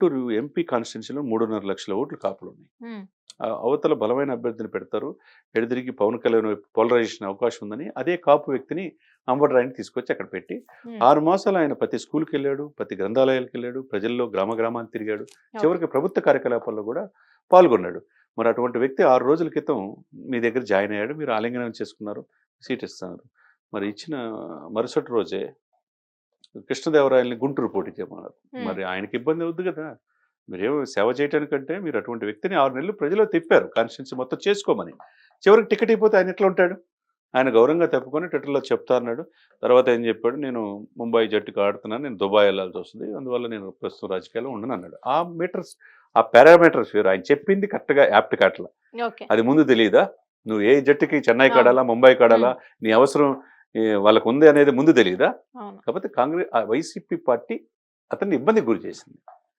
Guntur MP కాన్స్టిట్యున్సీలో 3.5 లక్షల ఓట్లు కాపులున్నాయి. హ్మ్. అవతల బలమైన అభ్యర్థిని పెడతారు. ఎడదిరిగి పవన్ కళ్యాణ్ వైపు పోలరైజేషన్ అవకాశం ఉందని అదే కాపు వ్యక్తిని అంబటి తీసుకొచ్చి అక్కడ పెట్టి హ్మ్. 6 మాసాలు ఆయన ప్రతి స్కూల్‌కెళ్ళాడు, ప్రతి గ్రంథాలయాలకెళ్ళాడు, ప్రజల్లో గ్రామాన్ని తిరిగాడు. ఓకే. చివరికి ప్రభుత్వ కార్యకలాపాల్లో కూడా పాల్గొన్నాడు. మరి అటువంటి వ్యక్తి 6 రోజుల క్రితం మీ దగ్గర జాయిన్ అయ్యాడు. మీరు ఆలింగనం చేసుకున్నారు. సీట్ ఇస్తున్నారు. మరి ఇచ్చిన మరుసటి రోజే కృష్ణదేవరాయలని గుంటూరు పోటీ చేయమన్నారు. హ్మ్. మరి ఆయనకి ఇబ్బంది అవుద్ది కదా! మీరేమో సేవ చేయటానికంటే మీరు అటువంటి వ్యక్తిని 6 నెలలు ప్రజల్లో తిప్పారు. కాన్స్టిట్యున్సీ మొత్తం చేసుకోమని. చివరికి టికెట్ ఇవ్వకపోతే ఆయన ఎట్లా ఉంటాడు? ఆయన గౌరవంగా తప్పుకొని ట్విట్టర్‌లో చెప్తా అన్నాడు. తర్వాత ఏం చెప్పాడు, నేను ముంబై జట్టుకి ఆడుతున్నాను. నేను దుబాయ్ ఎళ్ళాల్సొస్తది. అందువల్ల నేను ప్రస్తుతం రాజకీయాల్లో ఉండనన్నాడు. ఆ పారామీటర్స్ వేరు. ఆయన చెప్పింది కరెక్ట్‌గా యాప్ట్ కాట్ల. ఓకే. అది ముందు తెలీదా? నువ్వు ఏ జట్టుకి చెన్నైకి అవును. ఆడాలా, ముంబైకి ఆడాలా, హ్మ్. నీ అవసరం వాళ్ళకుంది అనేది ముందు తెలీదా? అవును. కాకపోతే వైసీపీ పార్టీ అతన్ని ఇబ్బందికి గురి చేసింది.